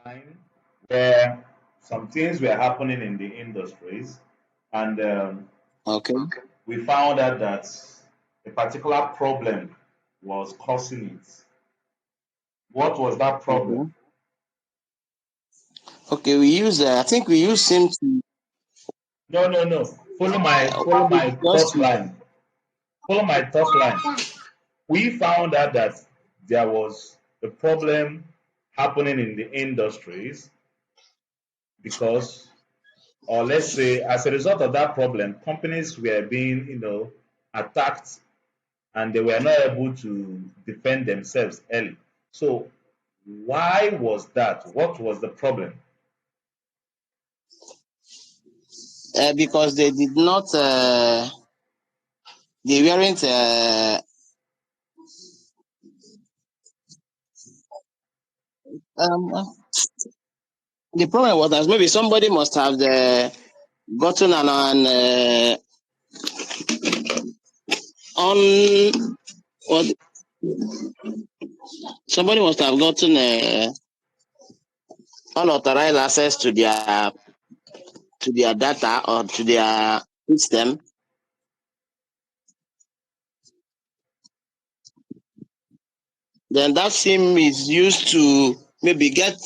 Line where some things were happening in the industries, and Okay. we found out that a particular problem was causing it. What was that problem? Okay. Okay. We use. I think we use SIM to No, no, no. Follow my just thought line. Follow my thought line. We found out that there was a problem happening in the industries because, or let's say, as a result of that problem, companies were being, attacked, and they were not able to defend themselves early. So, why was that? What was the problem? because they did not. They weren't. Um, the problem was that maybe somebody must have gotten on what somebody must have gotten unauthorized access to their data or to their system. Then that SIM is used to maybe get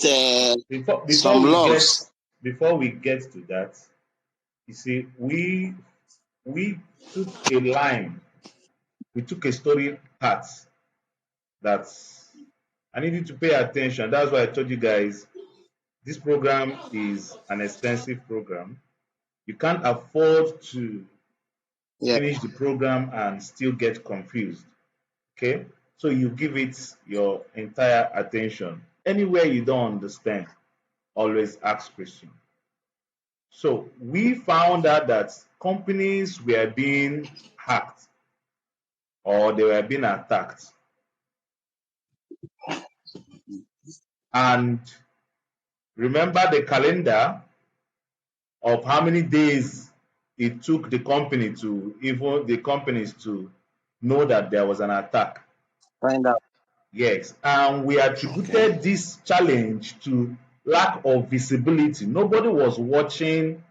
Before before some we get logs. before we get to that, you see, we took a line, we took a story part that I need you to pay attention. That's why I told you guys this program is an extensive program. You can't afford to Yeah. finish the program and still get confused. Okay? So you give it your entire attention. Anywhere you don't understand, always ask questions. So we found out that companies were being hacked or they were being attacked. And remember the calendar of how many days it took the companies to know that there was an attack. Find out. Yes, and we Okay. attributed this challenge to lack of visibility. Nobody was watching,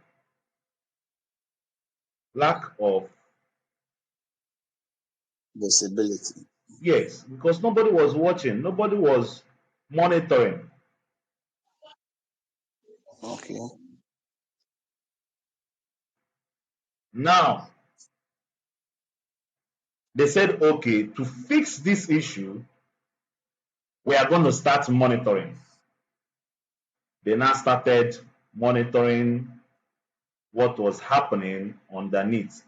lack of, Visibility. yes, because nobody was watching, nobody was monitoring. Okay. Now, they said, okay, to fix this issue, we are going to start monitoring. They now started monitoring what was happening underneath.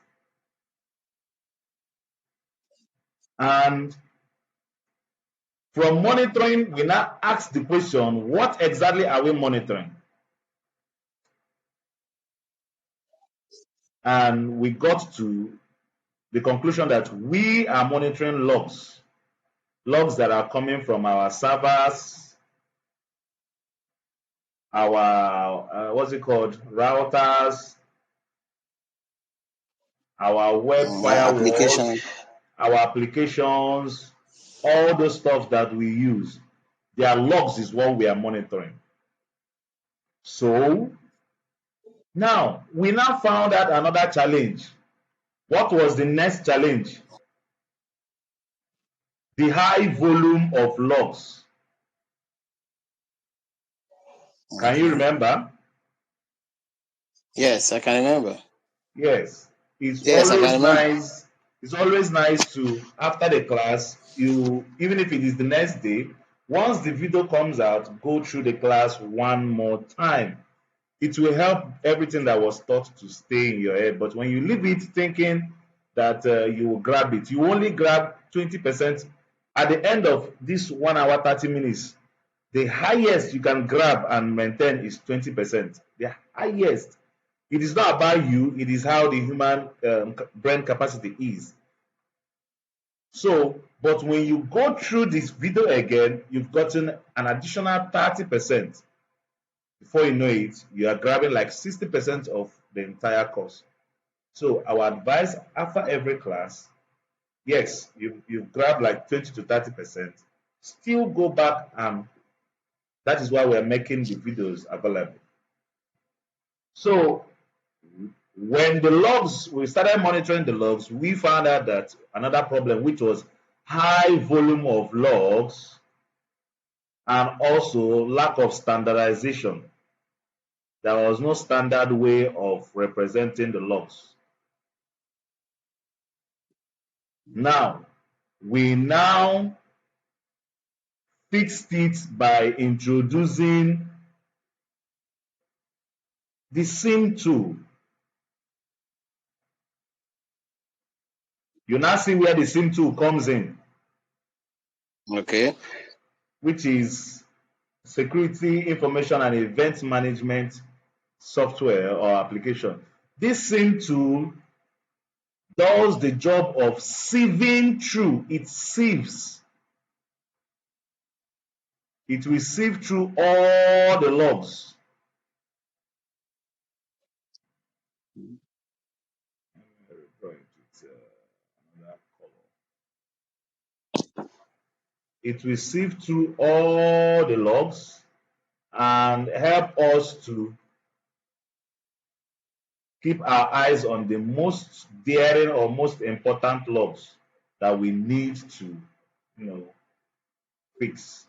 And from monitoring, we now ask the question, what exactly are we monitoring? And we got to the conclusion that we are monitoring logs that are coming from our servers, our what's it called, routers, our web firewalls, Application. our applications, all those stuff that we use. Their logs is what we are monitoring. So now we now found out another challenge. What was the next challenge? The high volume of logs. Can you Okay. remember? Yes, I can remember. Yes. It's Yes, I can always remember. nice. It's always nice to, after the class, you, even if it is the next day, once the video comes out, go through the class one more time. It will help everything that was taught to stay in your head. But when you leave it thinking that you will grab it, you only grab 20%. At the end of this 1 hour, 30 minutes, the highest you can grab and maintain is 20%. The highest. It is not about you, it is how the human brain capacity is. So, but when you go through this video again, you've gotten an additional 30%. Before you know it, you are grabbing like 60% of the entire course. So, our advice after every class, yes, you've grabbed like 20 to 30%, still go back and That is why we are making the videos available. So when the logs, we started monitoring the logs, we found out that another problem, which was high volume of logs and also lack of standardization. There was no standard way of representing the logs. Now, we now fixed it by introducing the SIEM tool. You now see where the SIEM tool comes in. Okay. Which is Security Information and Event Management software or application. This SIEM tool does the job of sieving through. It sieves. It will sieve through all the logs. It will sieve through all the logs and help us to keep our eyes on the most daring or most important logs that we need to, fix.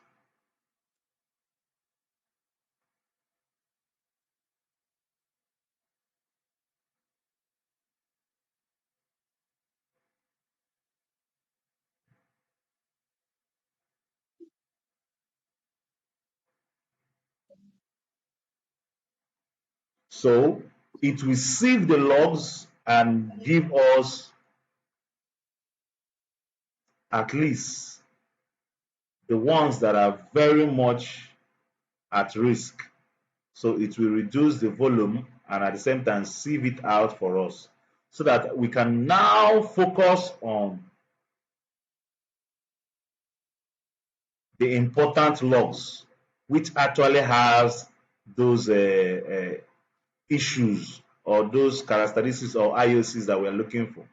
So it will sieve the logs and give us at least the ones that are very much at risk. So it will reduce the volume and at the same time sieve it out for us so that we can now focus on the important logs which actually has those issues or those characteristics or IOCs that we're looking for.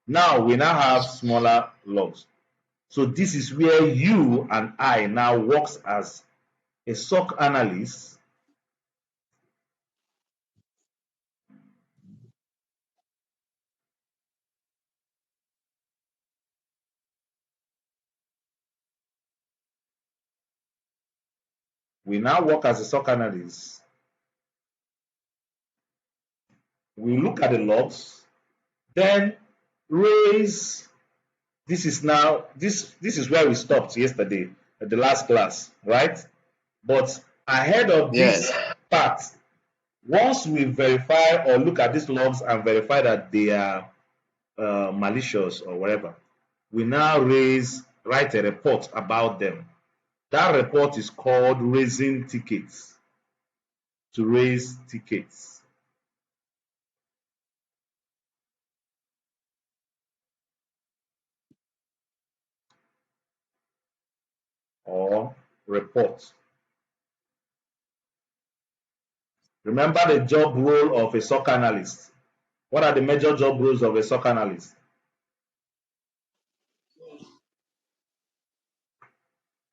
Now we now have smaller logs. So this is where you and I now works as a SOC analyst. We now work as a SOC analyst. We look at the logs, then raise. This is where we stopped yesterday at the last class, right? But ahead of this part, once we verify or look at these logs and verify that they are malicious or whatever, we now write a report about them. That report is called raising tickets. To raise tickets. Or report. Remember the job role of a SOC analyst. What are the major job roles of a SOC analyst?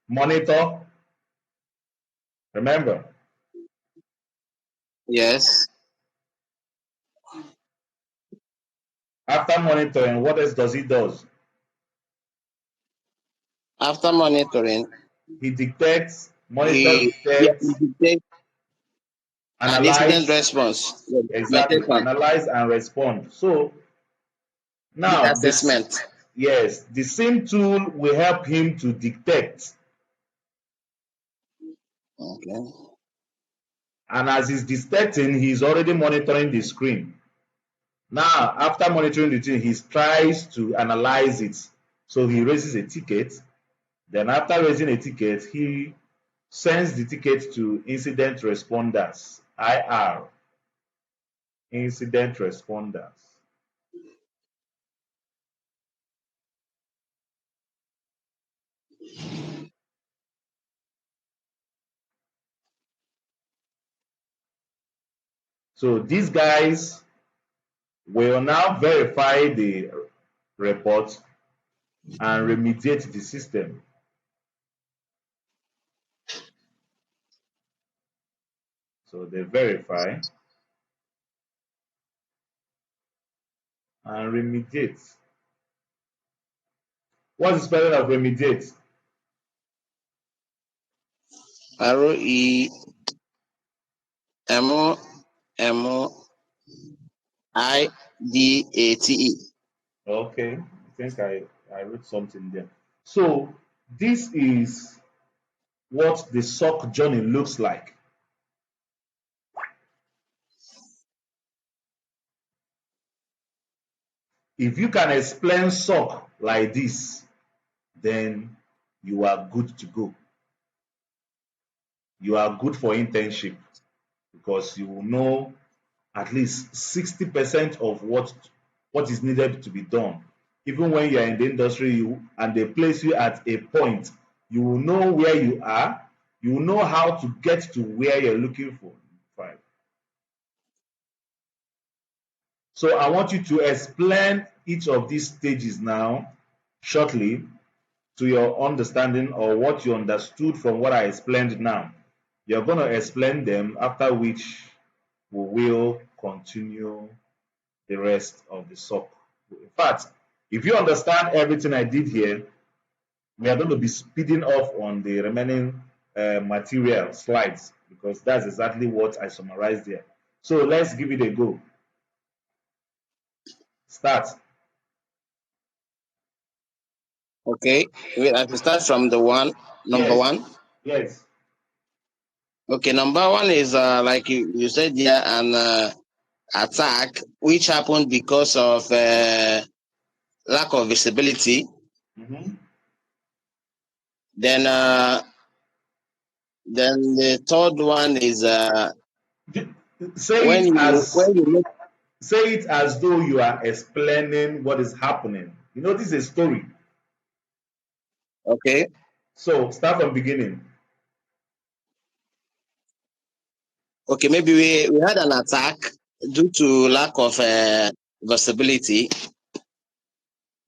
Monitor. Remember. Yes. After monitoring, what else does he do? After monitoring, He detects, he detects an incident analyze, response, exactly, analyze and respond. So now assessment. Yes, the same tool will help him to detect. Okay. And as he's detecting, he's already monitoring the screen. Now, after monitoring the thing, he tries to analyze it. So he raises a ticket. Then after raising a ticket, he sends the ticket to incident responders, IR, incident responders. So these guys will now verify the report and remediate the system. So they verify and remediate. What's the spelling of remediate? REMIDATE. Okay, I think I wrote something there. So this is what the SOC journey looks like. If you can explain SOC like this, then you are good to go. You are good for internship because you will know at least 60% of what is needed to be done. Even when you are in the industry and they place you at a point, you will know where you are, you will know how to get to where you're looking for. Fine. So I want you to explain each of these stages now shortly to your understanding or what you understood from what I explained now. You're going to explain them, after which we will continue the rest of the SOC. In fact, if you understand everything I did here, we are going to be speeding off on the remaining material slides because that's exactly what I summarized there. So let's give it a go. Start. Okay, I can start from the number Yes. one. Yes. Okay, number one is like you said here, an attack which happened because of lack of visibility. Mm-hmm. Then the third one is Say when it as you make. say it as though you are explaining what is happening. You know, this is a story. Okay, So start from beginning. okay, maybe we had an attack due to lack of visibility.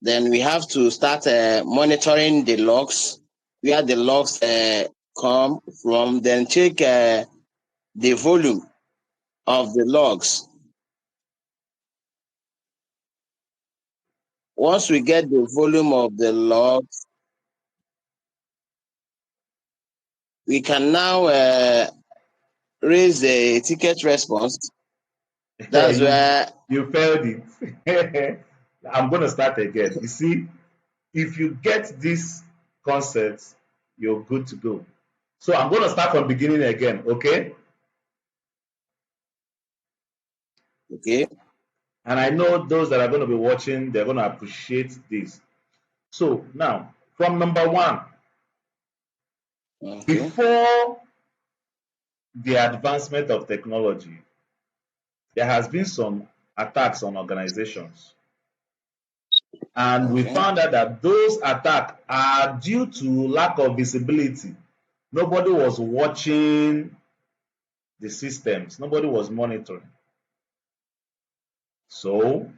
Then we have to start monitoring the logs, where the logs come from, then check the volume of the logs. Once we get the volume of the logs, we can now raise the ticket response. That's you where, you failed it. I'm going to start again. You see, if you get this concept, you're good to go. So I'm going to start from beginning again, okay? okay, And I know those that are going to be watching, they're going to appreciate this. So now, from number one, okay, before the advancement of technology, there has been some attacks on organizations. And we okay, found out that those attacks are due to lack of visibility. Nobody was watching the systems, nobody was monitoring. So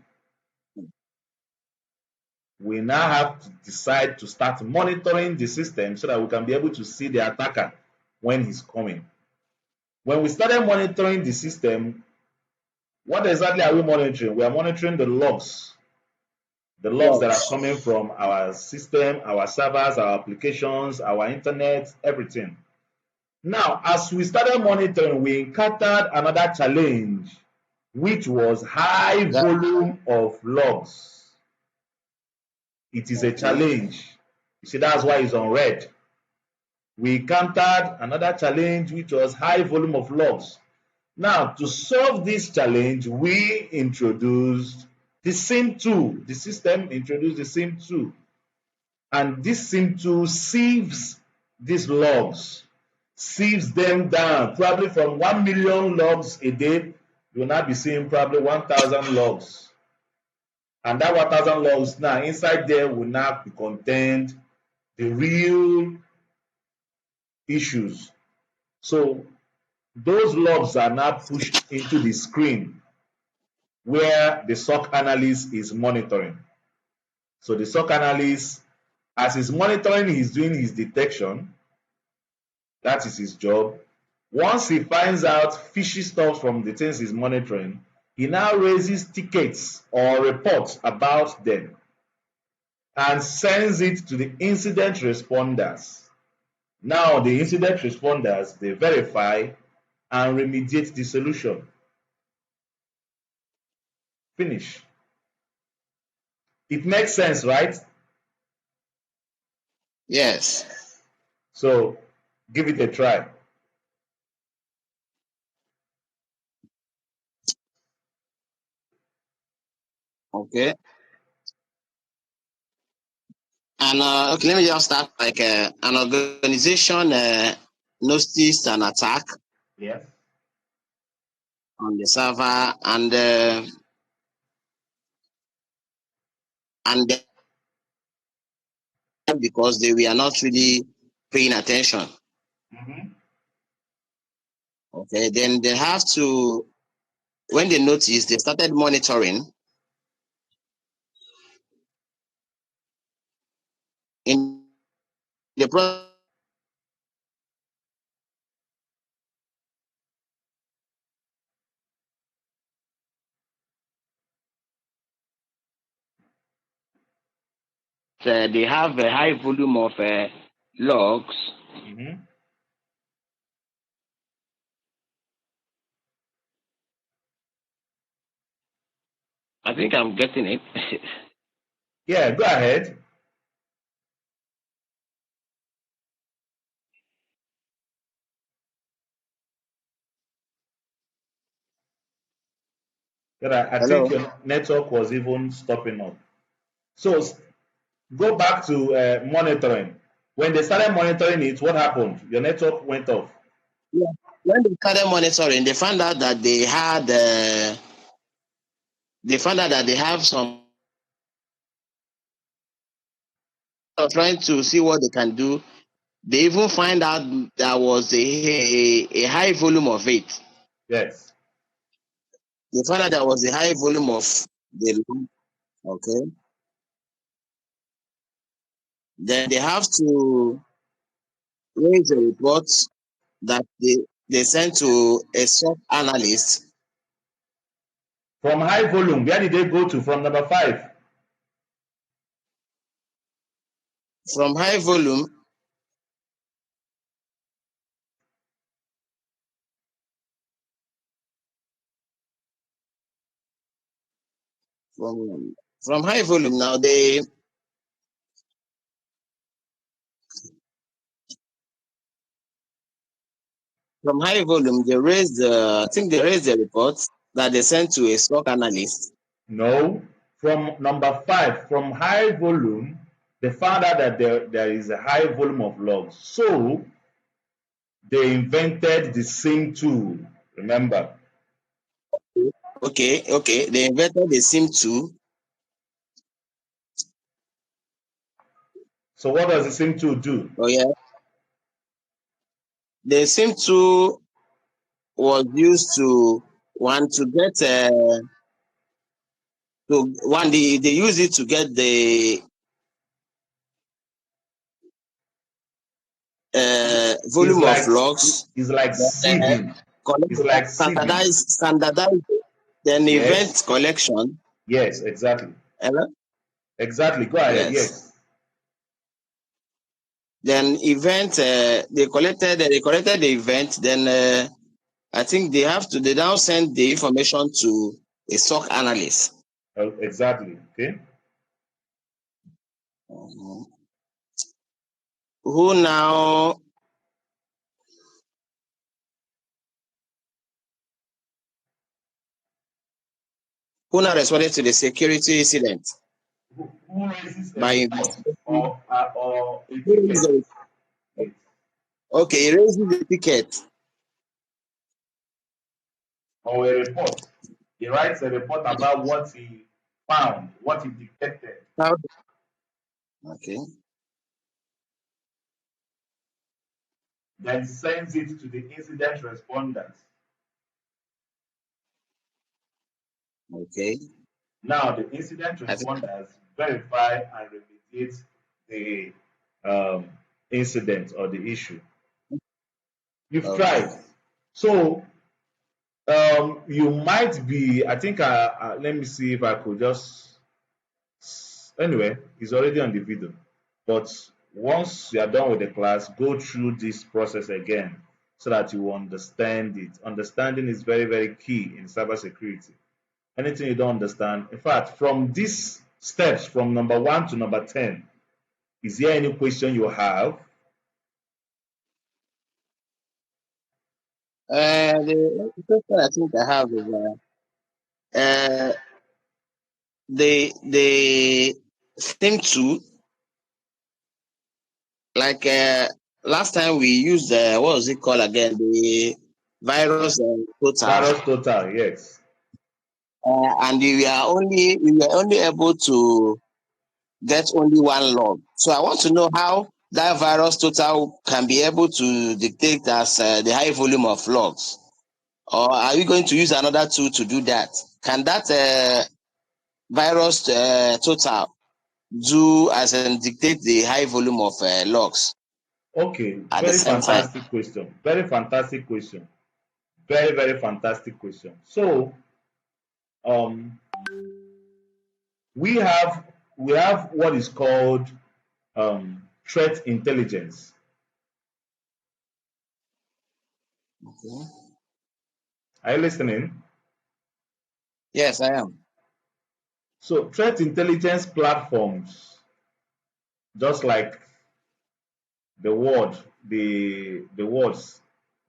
we now have to decide to start monitoring the system so that we can be able to see the attacker when he's coming. When we started monitoring the system, what exactly are we monitoring? We are monitoring the logs that are logs. coming from our system, our servers, our applications, our internet, everything. Now, as we started monitoring, we encountered another challenge, which was high That, volume of logs. It is a okay, challenge. You see, that's why it's on red. We encountered another challenge, which was high volume of logs. Now, to solve this challenge, we introduced the SIEM tool. The system introduced the SIEM tool. And this SIEM tool sieves these logs, sieves them down, probably from 1 million logs a day, you'll now be seeing probably 1,000 logs. And that 1,000 logs now, inside there will now be contained the real issues. So those logs are now pushed into the screen where the SOC analyst is monitoring. So the SOC analyst, as he's monitoring, he's doing his detection. That is his job. Once he finds out fishy stuff from the things he's monitoring, he now raises tickets or reports about them and sends it to the incident responders. Now, the incident responders, they verify and remediate the solution. Finish. It makes sense, right? Yes. So give it a try. Okay. And okay, let me just start like an organization noticed an attack Yes. on the server, and then because they were not really paying attention. Mm-hmm. Okay, then they have to, when they noticed, they started monitoring. In the process, they have a high volume of logs. Mm-hmm. I think I'm getting it. Yeah, go ahead. But I think Hello? your network was even stopping up. So go back to monitoring. When they started monitoring it, what happened? Your network went off. Yeah. When they started monitoring, they found out that they have some trying to see what they can do. They even find out there was a high volume of it. Yes. They found out there was a high volume of the okay. Then they have to raise a report that they sent to a SOC analyst. From high volume, where did they go to? From number 5. From high volume, from high volume now from high volume they raised I think they raised the report that they sent to a SOC analyst. No. From number 5, from high volume, they found out that there is a high volume of logs. So they invented the SIEM tool. Remember? Okay. They invented the SIEM 2. So what does the SIEM tool do? Oh yeah. The SIEM 2 was used to one to get to one they use it to get the It's volume of like logs, it's like then sieving. It's like sieving. standardize, then Yes. event collection. Yes, exactly. Hello? Exactly. Go ahead. Yes. Yes. Then event they collected the event. Then I think they now send the information to a SOC analyst. Exactly. Okay. Mhm. Who now who now responded to the security incident Who raises a by report investigating. or a ticket? Yes. Okay, he raises the ticket. Or a report. He writes a report about what he found, what he detected, Okay, then sends it to the incident responders. okay. Now, the incident I think responders verify and remediate the um, incident or the issue. You've okay. tried. So you might be, I think, let me see if I could just, anyway, it's already on the video. But once you are done with the class, go through this process again so that you understand it. Understanding is very, very key in cybersecurity. Anything you don't understand, in fact, from these steps, from number 1 to number 10, is there any question you have? The question I think I have is uh, the SIEM 2, like last time we used what was it called again? The virus total, Virus total, yes. and we were only able to get only one log. So I want to know how that virus total can be able to dictate as the high volume of logs. Or are you going to use another tool to do that? Can that virus total do as in dictate the high volume of logs Okay, at the very same time? fantastic question. Very fantastic question. Very, very fantastic question. So, um, we have what is called threat intelligence. Okay. Are you listening? Yes, I am. So, threat intelligence platforms, just like the word, the words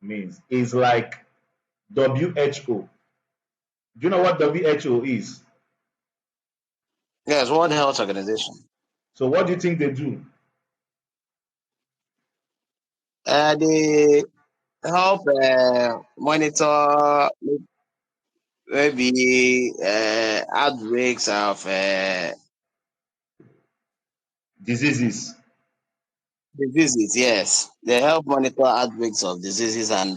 means, is like WHO. Do you know what WHO is? Yes, World Health Organization. So, what do you think they do? They help monitor maybe outbreaks of Diseases. diseases. Yes, they help monitor outbreaks of diseases and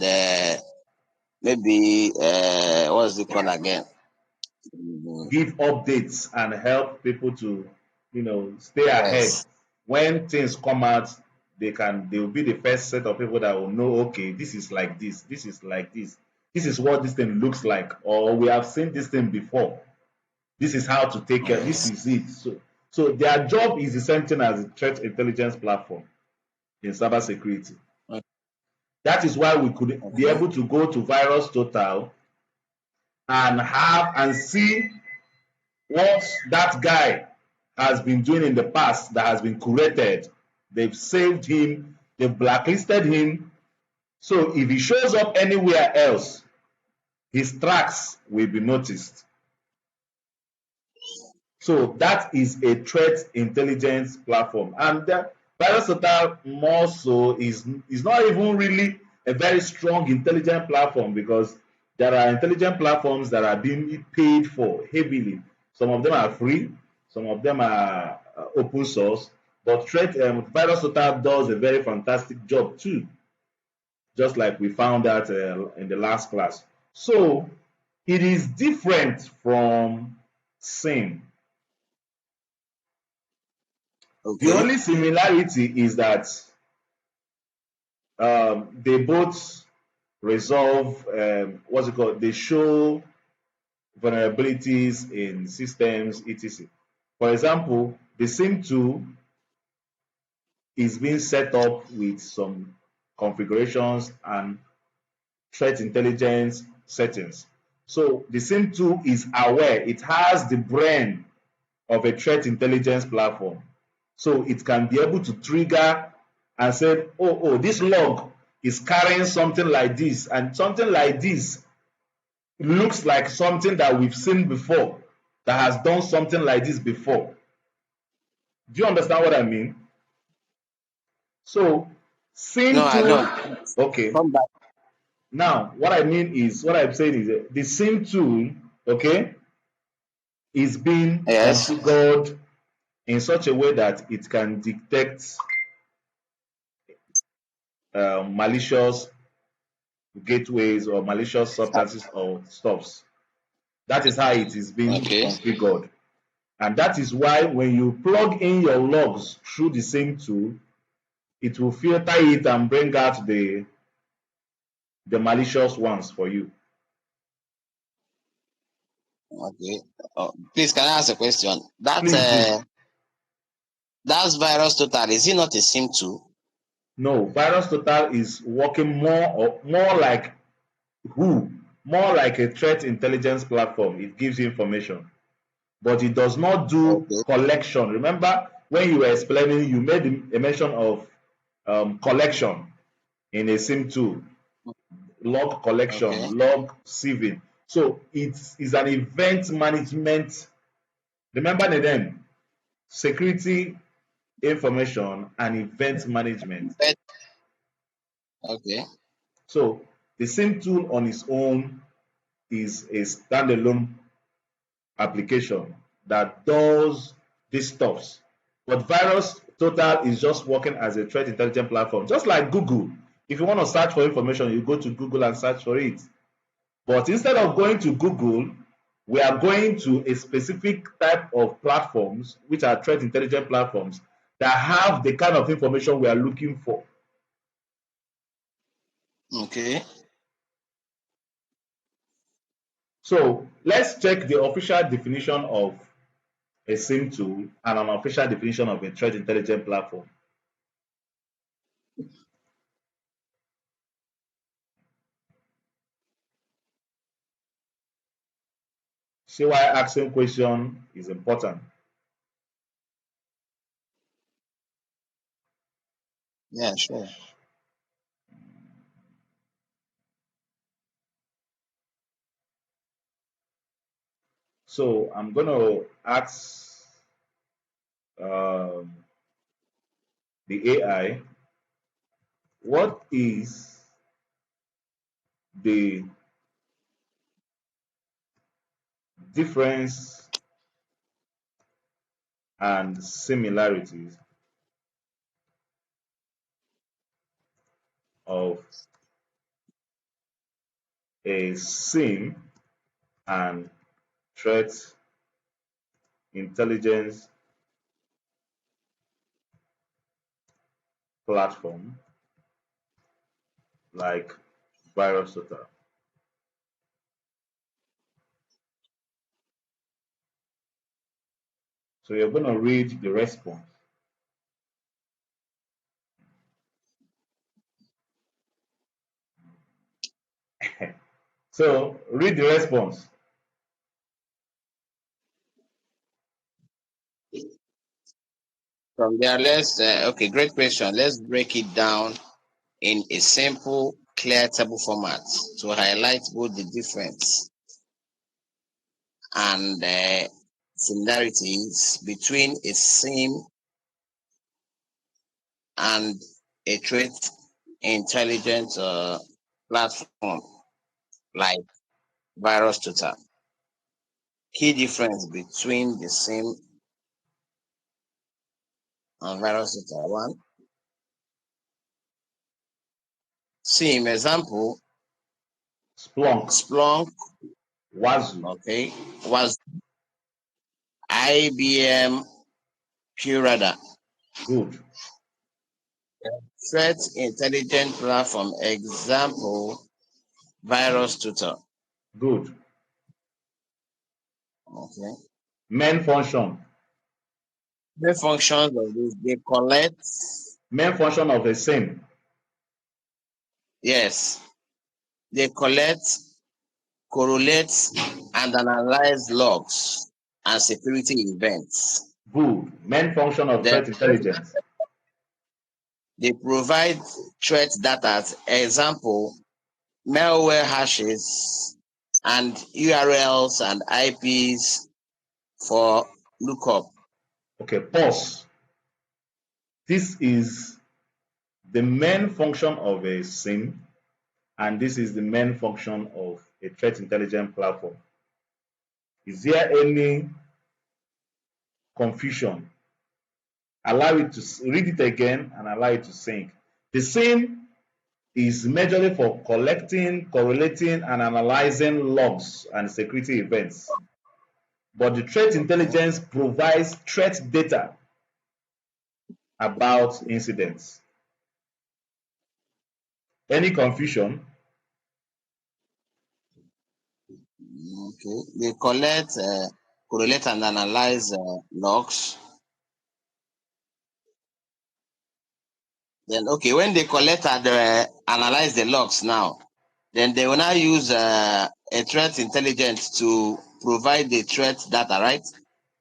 maybe what's it called again? Give updates and help people to, stay ahead. Yes, When things come out, they will be the first set of people that will know, okay, this is like this is like this is what this thing looks like, or we have seen this thing before. This is how to take care, this yes. is it. So their job is the same thing as a threat intelligence platform in cybersecurity. That is why we could be Okay. able to go to virus total and see what that guy has been doing in the past that has been curated. They've saved him, they've blacklisted him. So if he shows up anywhere else, his tracks will be noticed. So that is a threat intelligence platform. And Total more so is not even really a very strong intelligent platform, because there are intelligent platforms that are being paid for heavily. Some of them are free, some of them are open source. But Total does a very fantastic job too, just like we found out in the last class. So it is different from SIEM. The Okay. only similarity is that they both resolve, what's it called? They show vulnerabilities in systems, etc. For example, the SIEM tool is being set up with some configurations and threat intelligence settings. So the SIEM tool is aware, it has the brain of a threat intelligence platform. So it can be able to trigger and say, this log is carrying something like this, and something like this looks like something that we've seen before, that has done something like this before. Do you understand what I mean? So, No, SIEM I tool, don't. okay. Come back. Now, what I mean is, what I'm saying is, the SIEM tool, okay, is being Yes. configured in such a way that it can detect malicious gateways or malicious substances or stuffs. That is how it is being Okay. configured. And that is why when you plug in your logs through the same tool, it will filter it and bring out the malicious ones for you. Okay. Please, can I ask a question? Please do. That's virus total. Is it not a SIEM tool? No, Virus Total is working more like who? More like a threat intelligence platform. It gives you information, but it does not do Okay. collection. Remember when you were explaining, you made a mention of collection in a SIM tool, log Okay. collection, log sieving. So it is an event management. Remember the name, security information and event management. Okay. So the SIM tool on its own is a standalone application that does these stuffs. But Virus Total is just working as a threat intelligence platform, just like Google. If you want to search for information, you go to Google and search for it. But instead of going to Google, we are going to a specific type of platforms, which are threat intelligence platforms, that have the kind of information we are looking for. Okay. So let's check the official definition of a SIM tool and an official definition of a threat intelligence platform. See why asking question is important. Yeah, sure. So I'm going to ask um, the AI, what is the difference and similarities of a SIEM and threat intelligence platform like VirusData? So you're going to read the response. So read the response. From there, okay, great question. Let's break it down in a simple, clear table format to highlight both the difference and similarities between a SIEM and a threat intelligence platform like VirusTotal. Key difference between the SIEM and VirusTotal. One, SIEM example, Splunk, Splunk, Wazoo. okay, was IBM Purada. Good, Threat intelligence platform example, VirusTotal. good. Okay. Main function. The functions of this, they collect, Main function of a SIEM. yes, they collect, correlate, and analyze logs and security events. Good. Main function of Then threat intelligence. they provide threat data, example, malware hashes and URLs and IPs for lookup. Okay, pause. This is the main function of a SIEM, and this is the main function of a threat intelligence platform. Is there any confusion? Allow it to read it again and allow it to sync. The SIEM is majorly for collecting, correlating, and analyzing logs and security events. But the threat Okay. intelligence provides threat data about incidents. Any confusion? Okay. They collect, correlate and analyze logs. Then, okay, when they collect and analyze the logs now, then they will now use a threat intelligence to provide the threat data, right?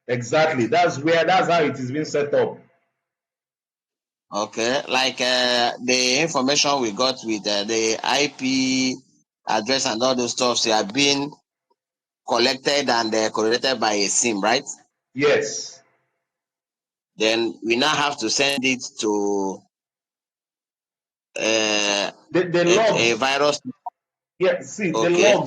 Exactly. That's how it is being set up. Okay, like the information we got with the IP address and all those stuff, they are being collected and correlated by a SIEM, right? Yes. Then we now have to send it to The a logs. virus. Yeah, see, Okay,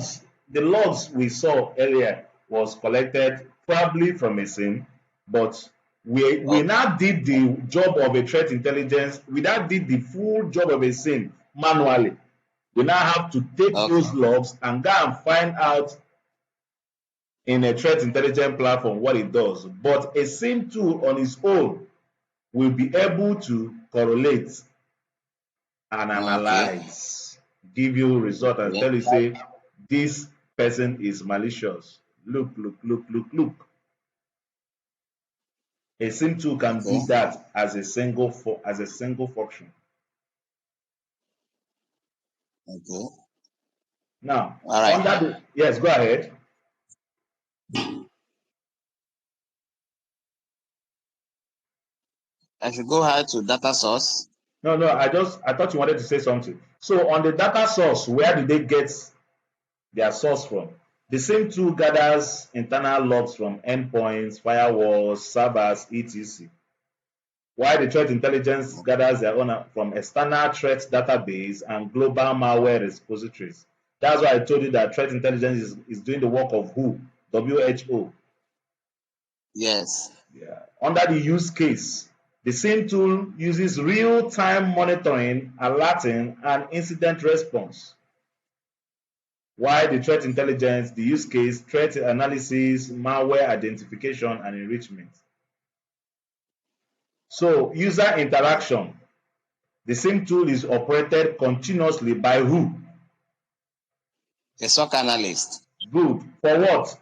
the logs we saw earlier was collected probably from a SIM, but we okay, now did the job of a threat intelligence. We now did the full job of a SIM manually. We now have to take okay, those logs and go and find out in a threat intelligence platform what it does. But a SIM tool on its own will be able to correlate and okay, analyze, give you result and okay, tell you say this person is malicious. Look, look, look, look, look. A SIM tool can okay, do that as a single function. okay. Now, All right. under the yes, go ahead. I should go ahead to data source. No, no, I thought you wanted to say something. So on the data source, where did they get their source from? The same tool gathers internal logs from endpoints, firewalls, servers, etc. While the threat intelligence gathers their own from external threat database and global malware repositories. That's why I told you that threat intelligence is doing the work of who? WHO. Yes. Yeah. Under the use case, the same tool uses real-time monitoring, alerting, and incident response. While the threat intelligence, the use case, threat analysis, malware identification, and enrichment. So, user interaction. The same tool is operated continuously by who? A SOC analyst Good. For what?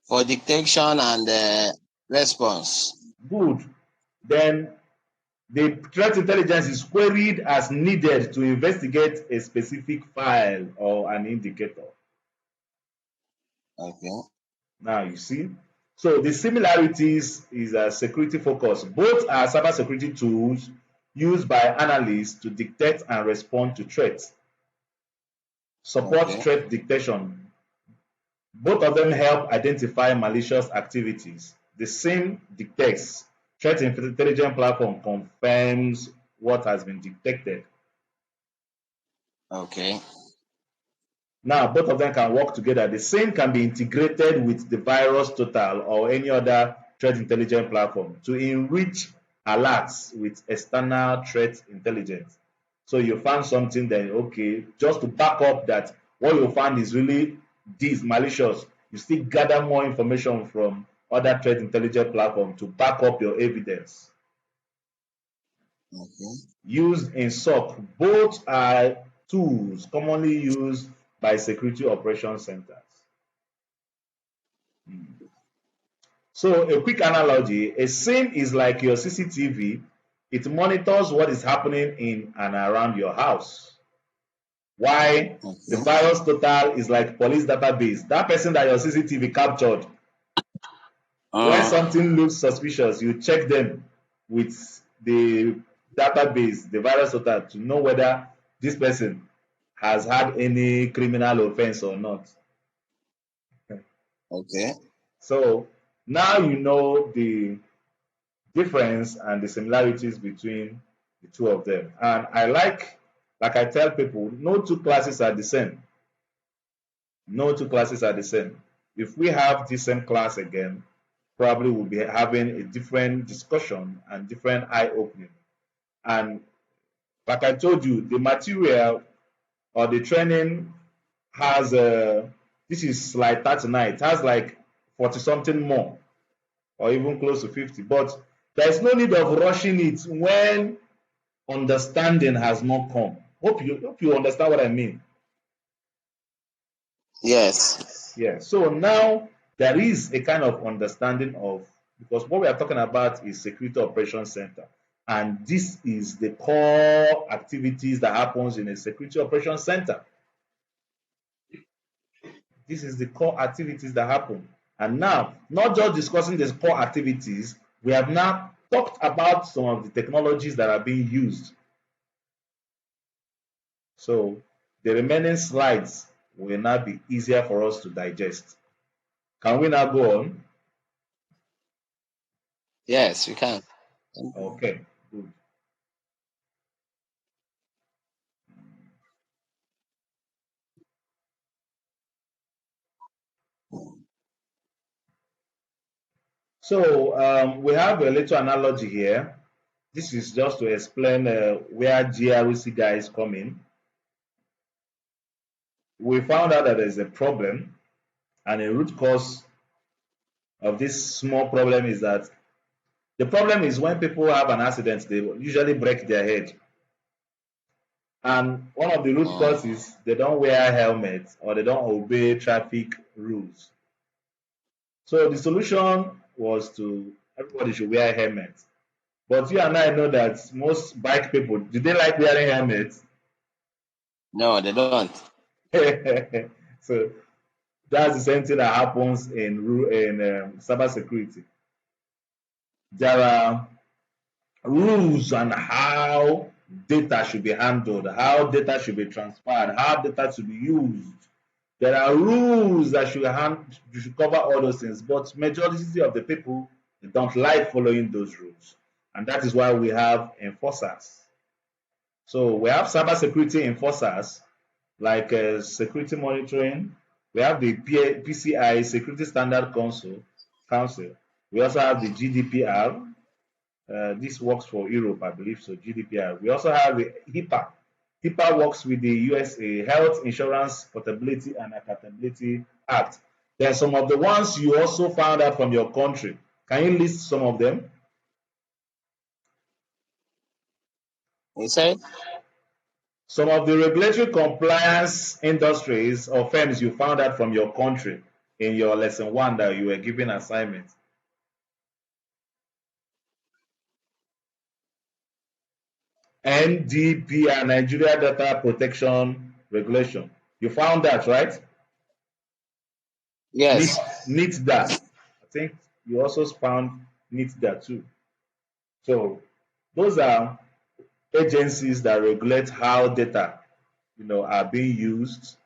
for detection and response. Good. Then the threat intelligence is queried as needed to investigate a specific file or an indicator. Okay. Now you see. So the similarities is a security focus. Both are cybersecurity tools used by analysts to detect and respond to threats, support Okay. threat detection. Both of them help identify malicious activities. The same detects. Threat intelligence platform confirms what has been detected. Okay. Now, both of them can work together. The same can be integrated with the virus total or any other threat intelligence platform to enrich alerts with external threat intelligence. So you found something, then okay, just to back up that what you found is really this malicious, you still gather more information from other threat intelligence platform to back up your evidence. Okay. Used in SOC, both are tools commonly used by security operations centers. So a quick analogy, a SIEM is like your CCTV. It monitors what is happening in and around your house. Why the Okay. virus total is like police database. That person that your CCTV captured, when something looks suspicious, you check them with the database, the virus total, to know whether this person has had any criminal offense or not. Okay. So now you know the difference and the similarities between the two of them. And like I tell people, no two classes are the same. No two classes are the same. If we have the same class again, probably we'll be having a different discussion and different eye opening. And like I told you, the material or the training has this is slide 39. It has like 40 something more or even close to 50. But there's no need of rushing it when understanding has not come. Hope you understand what I mean. Yes. Yeah. So now there is a kind of understanding of, because what we are talking about is security operations center, and this is the core activities that happens in a security operations center. This is the core activities that happen. And now, not just discussing the core activities, we have now talked about some of the technologies that are being used. So the remaining slides will now be easier for us to digest. Can we now go on? Yes, we can. Okay, good. So we have a little analogy here. This is just to explain where GRC guys come in. We found out that there's a problem, and a root cause of this small problem is that the problem is when people have an accident, they usually break their head. And one of the root Mm. causes, they don't wear helmets or they don't obey traffic rules. So the solution was to everybody should wear helmets. But you and I know that most bike people, do they like wearing helmets? No, they don't. So that's the same thing that happens in cybersecurity. There are rules on how data should be handled, how data should be transferred, how data should be used. There are rules that you should cover all those things, but majority of the people, they don't like following those rules, and that is why we have enforcers. So we have cybersecurity enforcers like security monitoring. We have the PCI Security Standard Council. We also have the GDPR. This works for Europe, I believe so. GDPR. We also have the HIPAA. HIPAA works with the USA Health Insurance Portability and Accountability Act. There are some of the ones you also found out from your country. Can you list some of them? You say? Some of the regulatory compliance industries or firms you found out from your country in your lesson one that you were given assignment. NDPR, Nigeria Data Protection Regulation. You found that, right? Yes. NITDA. I think you also found NITDA too. So those are agencies that regulate how data, are being used,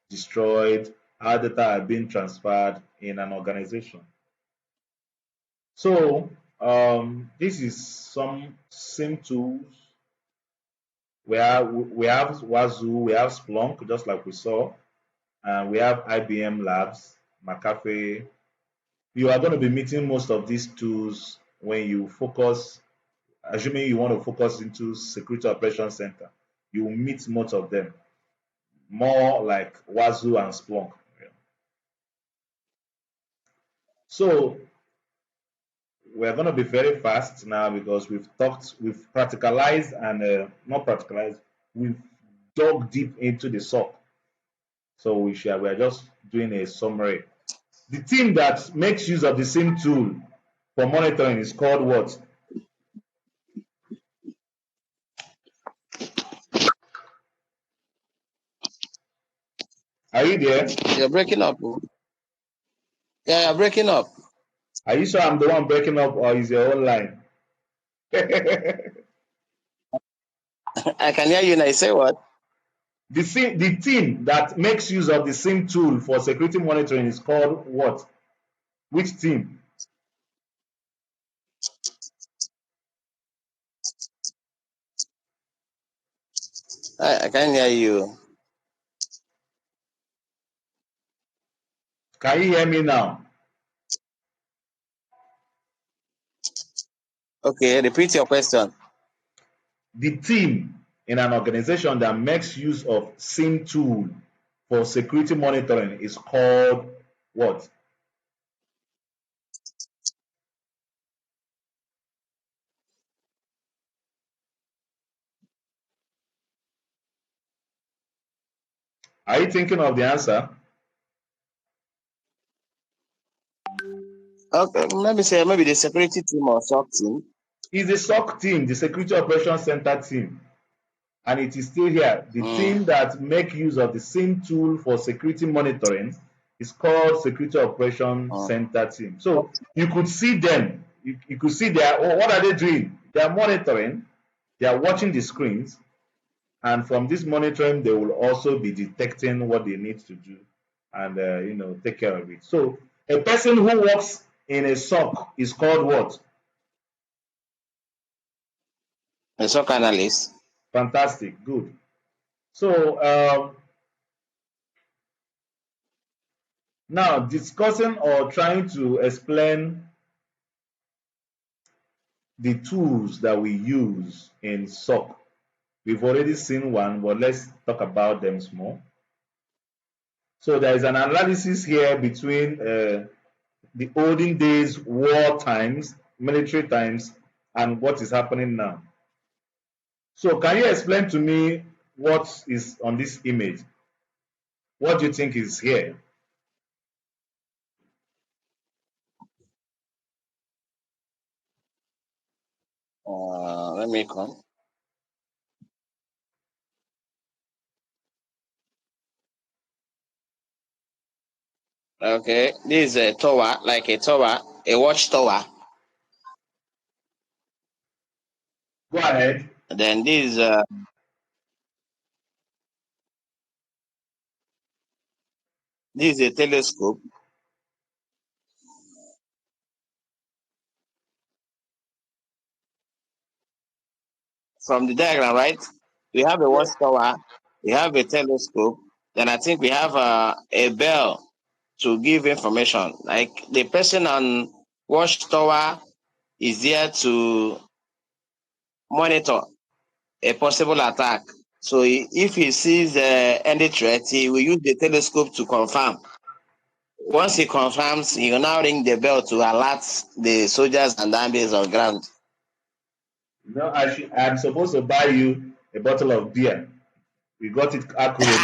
destroyed, how data are being transferred in an organization. So this is some SIEM tools. We have Wazoo, we have Splunk, just like we saw, and we have IBM Labs, McAfee. You are going to be meeting most of these tools when you focus, assuming you want to focus into Security Operations Center. You will meet most of them, more like Wazoo and Splunk. So we're going to be very fast now because we've practicalized and not practicalized, we've dug deep into the SOC. So we are just doing a summary. The team that makes use of the same tool for monitoring is called what? Are you there? You're breaking up. Yeah, you're breaking up. Are you sure I'm the one breaking up or is your own line? I can hear you now. You say what? The team that makes use of the same tool for security monitoring is called what? Which team? I can hear you. Can you hear me now? Okay, repeat your question. The team in an organization that makes use of same tool for security monitoring is called what? Are you thinking of the answer? Okay, let me say maybe the security team or SOC team. It's the SOC team, the Security Operations Center team, and it is still here. The Mm. team that make use of the same tool for security monitoring is called Security Operations Mm. Center team. So you could see them. You could see what are they doing? They are monitoring. They are watching the screens, and from this monitoring, they will also be detecting what they need to do, and take care of it. So a person who works in a SOC is called what? A SOC analyst. Fantastic, good. So now discussing or trying to explain the tools that we use in SOC. We've already seen one, but let's talk about them more. So there is an analysis here between the olden days, war times, military times, and what is happening now. So can you explain to me what is on this image? What do you think is here? Let me come. Okay, this is a tower, like a tower, a watchtower. Go ahead. Then this is a telescope. From the diagram, right? We have a Yeah. watchtower, we have a telescope, then I think we have a bell to give information. Like the person on watchtower is there to monitor a possible attack. So if he sees any threat, he will use the telescope to confirm. Once he confirms, he will now ring the bell to alert the soldiers and armies on ground. I'm supposed to buy you a bottle of beer. We got it accurately.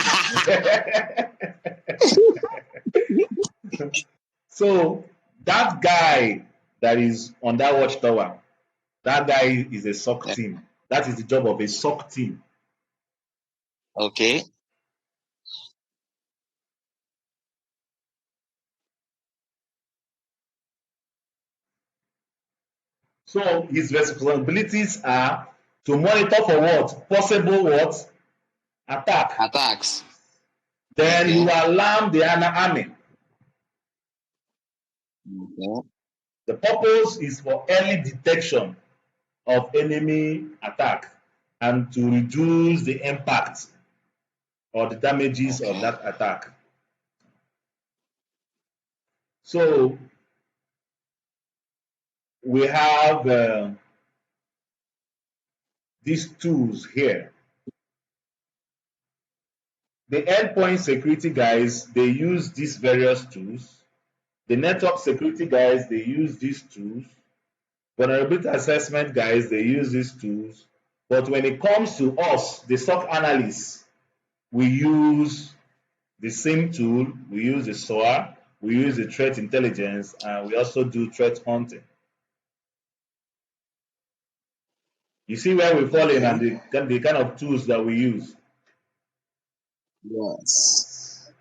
So that guy that is on that watchtower, that guy is a SOC team. That is the job of a SOC team. Okay. So his responsibilities are to monitor for what? Possible what? Attack. Attacks. Then you Okay. alarm the army. Okay. The purpose is for early detection of enemy attack and to reduce the impact or the damages of Okay. that attack. So we have these tools here. The endpoint security guys, they use these various tools. The network security guys, they use these tools. Vulnerability assessment guys, they use these tools. But when it comes to us, the SOC analysts, we use the same tool, we use the SOAR, we use the threat intelligence, and we also do threat hunting. You see where we fall in and Okay. the kind of tools that we use. Yes.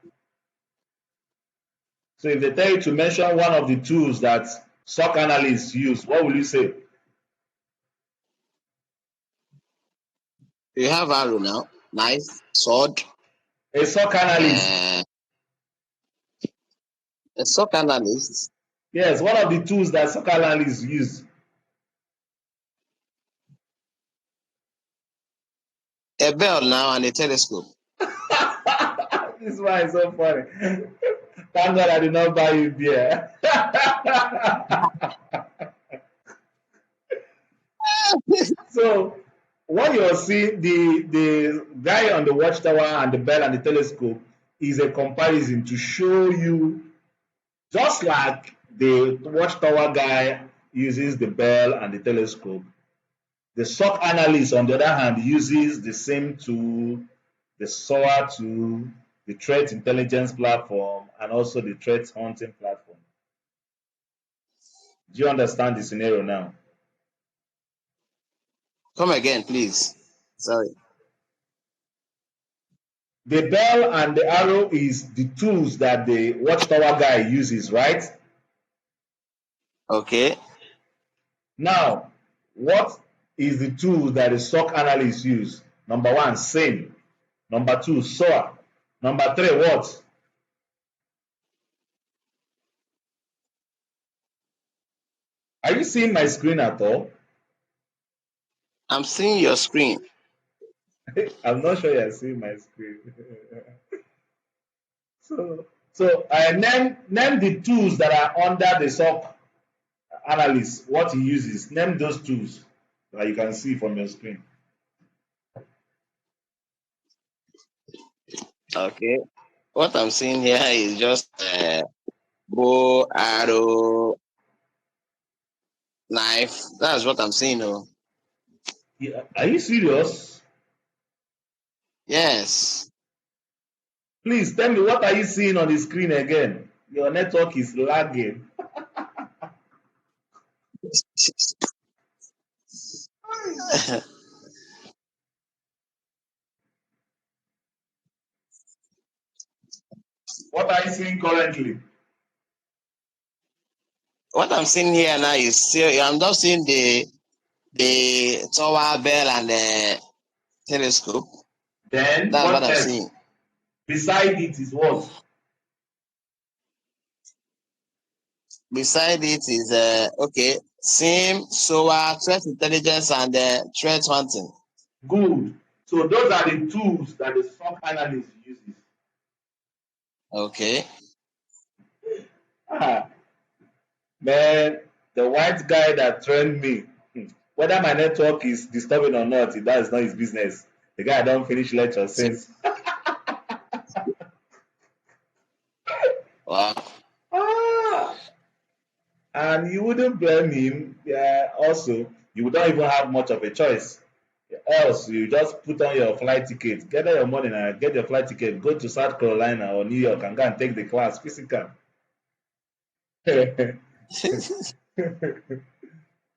So if they tell you to mention one of the tools that SOC analysts use, what will you say? We have arrow now. Knife, sword. A SOC analyst. Uh, a SOC analyst. Yes, one of the tools that SOC analysts use. A bell now and a telescope. This one is so funny. Thank God I did not buy you beer. So what you're seeing, the guy on the watchtower and the bell and the telescope is a comparison to show you just like the watchtower guy uses the bell and the telescope. The SOC analyst, on the other hand, uses the same tool, the SOAR tool, the threat intelligence platform, and also the threat hunting platform. Do you understand the scenario now? Come again, please. Sorry. The bell and the arrow is the tools that the watchtower guy uses, right? Okay. Now, what is the tool that the SOC analyst use? Number one, SIEM. Number two, SOA. Number three, what? Are you seeing my screen at all? I'm seeing your screen. I'm not sure you're seeing my screen. So I name the tools that are under the SOC analyst. What he uses. Name those tools that you can see from your screen. Okay. What I'm seeing here is just bow, arrow, knife. That's what I'm seeing. Oh. Yeah, are you serious? Yes. Please tell me, what are you seeing on the screen again? Your network is lagging. What are you seeing currently? What I'm seeing here now is still, I'm just seeing the tower bell and the telescope. Then That's what what I'm else? seeing. Beside it is what? Beside it is okay, SIEM, SOA, threat intelligence, and threat hunting. Good. So those are the tools that the SOC analyst uses. Okay. Ah, man, the white guy that trained me, whether my network is disturbing or not, that is not his business. The guy don't finish lecture So, since. wow. Ah, and you wouldn't blame him. Yeah, also, you don't even have much of a choice. Else, you just put on your flight ticket, gather your money and get your flight ticket, go to South Carolina or New York and go and take the class physical.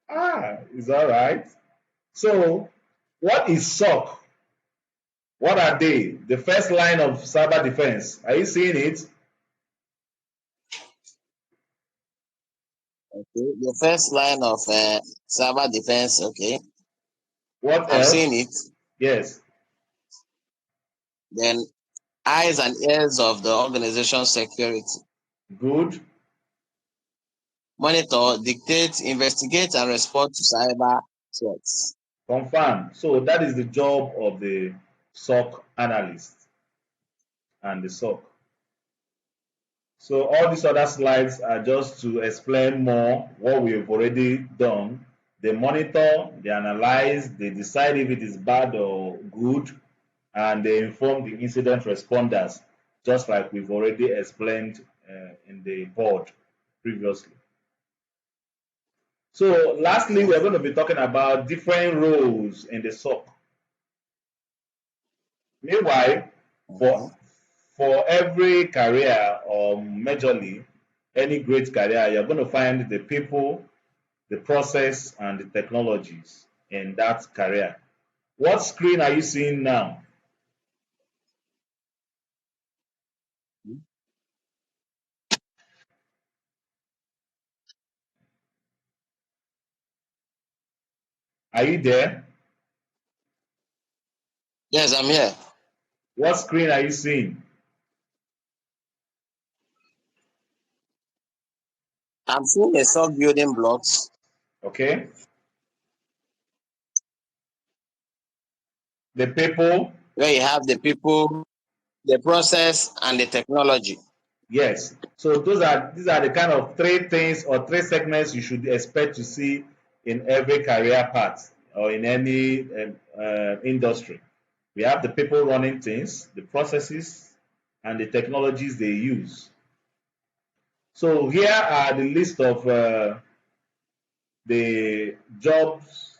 It's all right. So, what is SOC? What are they? The first line of cyber defense. Are you seeing it? Okay. The first line of cyber defense. Okay. What I'm seeing else? it. Yes. Then eyes and ears of the organization security. Good. Monitor, dictate, investigate, and respond to cyber threats. Confirm. So that is the job of the SOC analyst and the SOC. So all these other slides are just to explain more what we have already done. They monitor, they analyze, they decide if it is bad or good, and they inform the incident responders, just like we've already explained in the board previously. So lastly, Okay. we're going to be talking about different roles in the SOC. Meanwhile, for Okay. for every career or majorly any great career, you're going to find the people, the process, and the technologies in that career. What screen are you seeing now? Are you there? Yes, I'm here. What screen are you seeing? I'm seeing a stock building blocks Okay. The people, where you have the people, the process, and the technology. yes. So these are the kind of three things or three segments you should expect to see in every career path or in any industry. We have the people running things, the processes, and the technologies they use. So here are the list of the jobs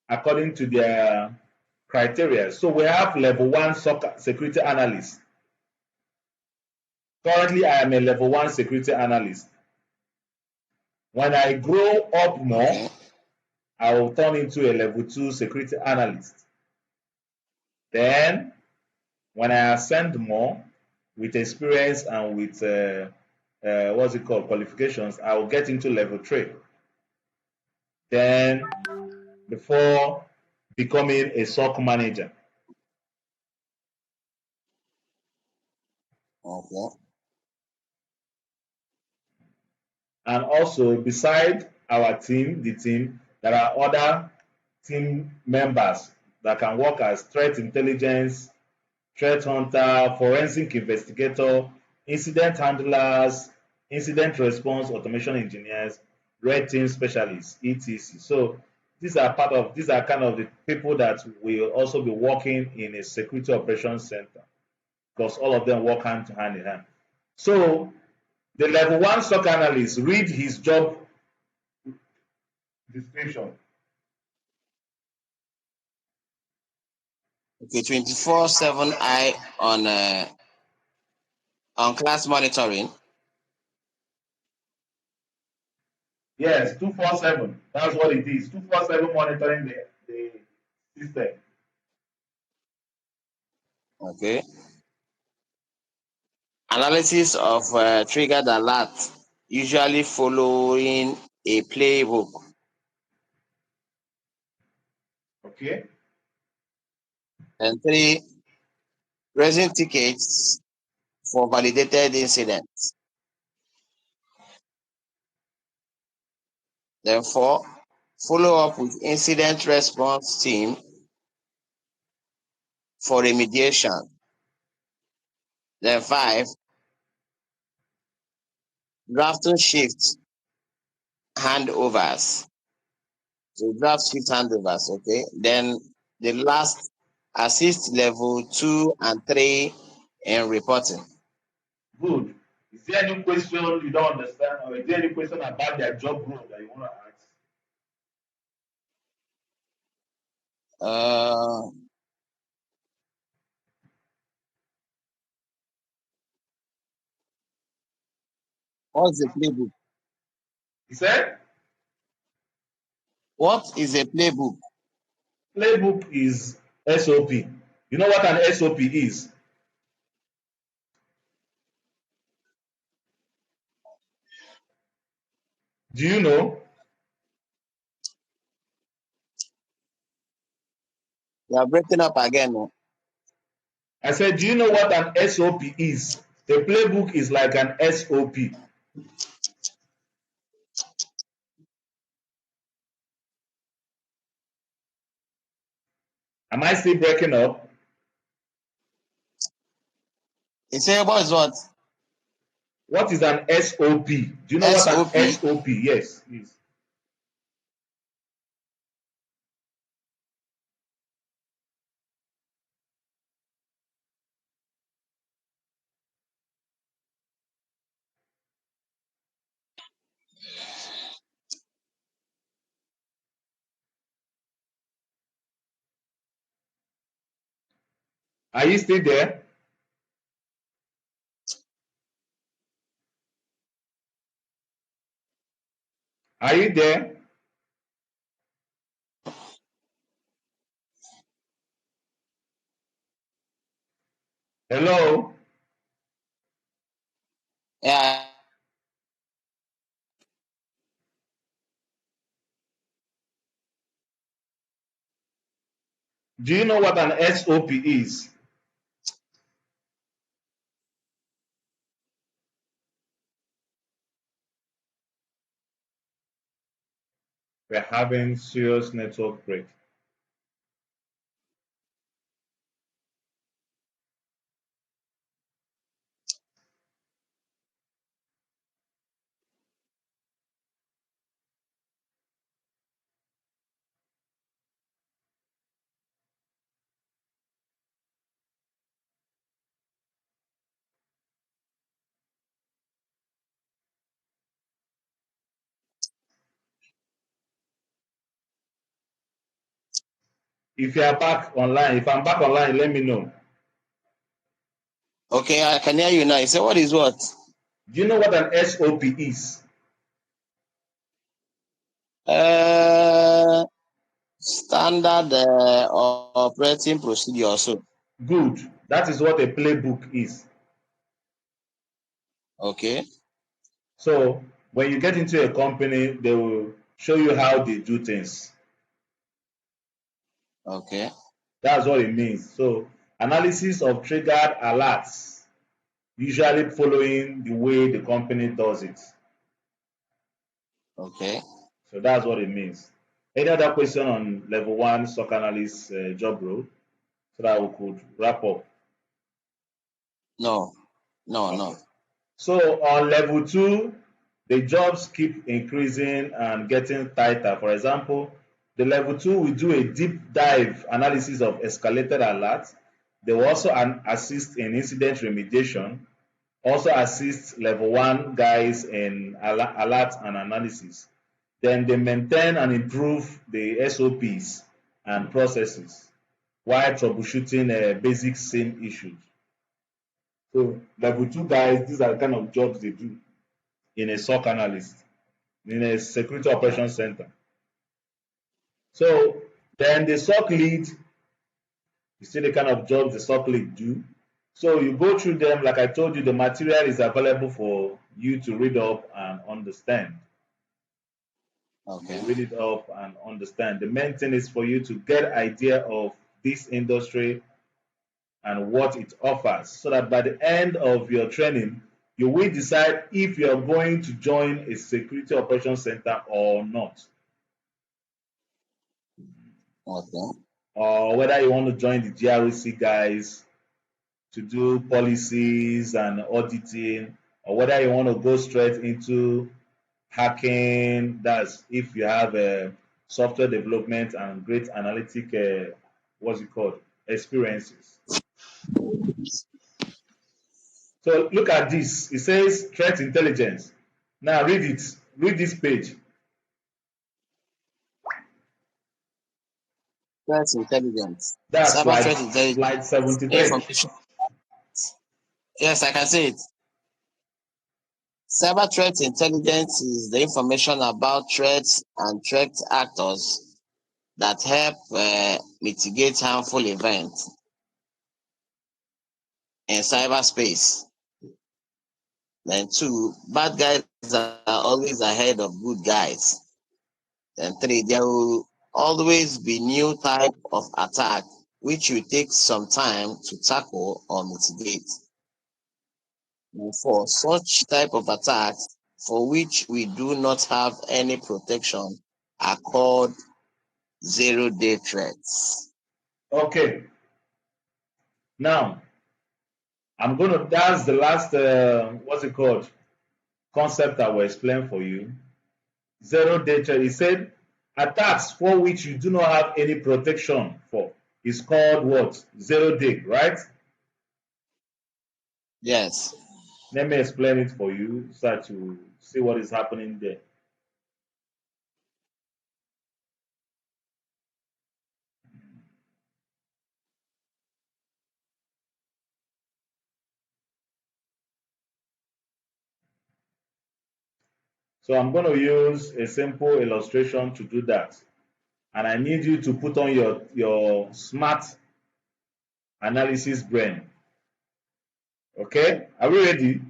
according to their criteria. So we have level one security analyst. Currently, I am a level one security analyst. When I grow up more, Okay. I will turn into a level 2 security analyst. Then, when I ascend more with experience and with what's it called, qualifications, I will get into level 3. Then, before becoming a SOC manager. Okay. And also, beside our team, the team, there are other team members that can work as threat intelligence, threat hunter, forensic investigator, incident handlers, incident response automation engineers, red team specialists, etc. So these are kind of the people that will also be working in a security operations center because all of them work hand in hand. So the level 1 SOC analyst read his job description. Okay, 24/7 eye on class monitoring. Yes, 247. That's what it is. 247 monitoring the system. Okay. Analysis of triggered alert, usually following a playbook. Okay. And 3, raising tickets for validated incidents. Then 4, follow up with incident response team for remediation. Then 5, drafting shift handovers. So draft shift handovers, okay. Then the last, assist level 2 and 3 in reporting. Good. Is there any question you don't understand, or is there any question about their job role that you want to ask? Uh, what's the playbook? He said, What is a playbook? playbook is SOP. You know what an SOP is? Do you know? You are breaking up again. No? I said, do you know what an SOP is? A playbook is like an SOP. Am I still breaking up? You say what is what? What is an SOP? Do you know what an SOP. SOP? Yes, is. Are you still there? Are you there? Hello? Yeah. Do you know what an SOP is? We're having serious network break. If you are back online, if I'm back online, let me know. Okay, I can hear you now. You say what is what? Do you know what an SOP is? Standard operating procedure also. Good. That is what a playbook is. Okay. So when you get into a company, they will show you how they do things. Okay. That's what it means. So analysis of triggered alerts, usually following the way the company does it. Okay. So that's what it means. Any other question on level one SOC analyst job role so that we could wrap up? No. No. Okay. No. So on level two, the jobs keep increasing and getting tighter. For example, the level two will do a deep dive analysis of escalated alerts. They will also assist in incident remediation, also assist level one guys in alert and analysis. Then they maintain and improve the SOPs and processes while troubleshooting basic SIEM issues. So level two guys, these are the kind of jobs they do in a SOC analyst, in a security operations center. So then the SOC lead, you see the kind of jobs the SOC lead do. So you go through them, like I told you, the material is available for you to read up and understand. Okay. You read it up and understand. The main thing is for you to get idea of this industry and what it offers, so that by the end of your training, you will decide if you are going to join a security operations center or not, Okay. or whether you want to join the GRC guys to do policies and auditing, or whether you want to go straight into hacking. That's if you have software development and great analytic, what's it called, experiences. So look at this. It says threat intelligence. Now read it. Read this page. Threat intelligence. That's Cyber slide threat intelligence. slide 73. Information. Yes, I can see it. Cyber threat intelligence is the information about threats and threat actors that help mitigate harmful events in cyberspace. Then two, bad guys are always ahead of good guys. Then three, there will always be new type of attack which will take some time to tackle or mitigate. And four, such type of attacks for which we do not have any protection are called zero-day threats. Okay. Now that's the last what's it called, concept I will explain for you. Zero day threat. He said attacks for which you do not have any protection for is called what? Zero day, right? Yes. Let me explain it for you so that you see what is happening there. So I'm going to use a simple illustration to do that. And I need you to put on your smart analysis brain. Okay? Are we ready?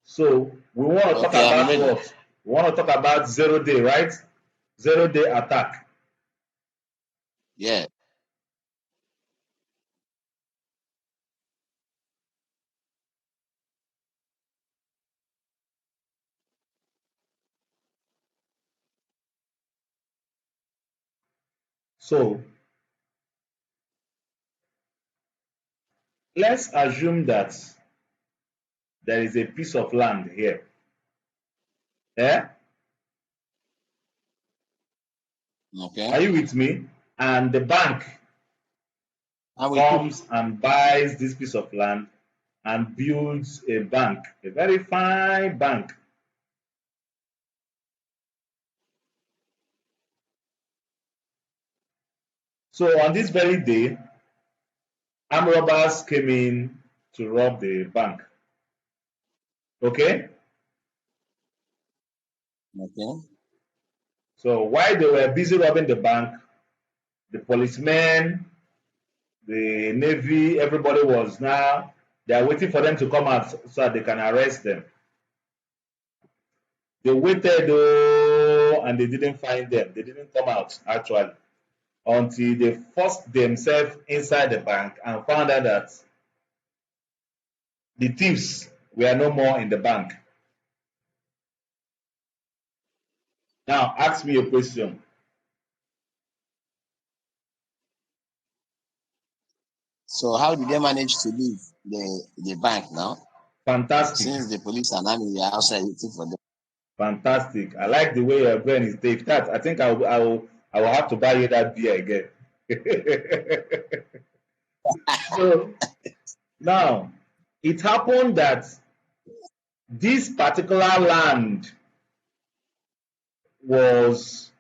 So we want to talk Okay, I'm about ready. what? We want to talk about zero day, right? Zero day attack. Yeah. So let's assume that there is a piece of land here. Yeah? Okay. Are you with me? And the bank I'm with you. comes and buys this piece of land and builds a bank, a very fine bank. So on this very day, armed robbers came in to rob the bank. Okay? Okay. So while they were busy robbing the bank, the policemen, the navy, everybody was now, they are waiting for them to come out so that they can arrest them. They waited, oh, and they didn't find them. They didn't come out actually until they forced themselves inside the bank and found out that the thieves were no more in the bank. Now, ask me a question. So how did they manage to leave the bank now? Fantastic. Since the police and army were outside waiting for them. Fantastic. I like the way your brain is taped. That I think I will have to buy you that beer again. So now it happened that this particular land was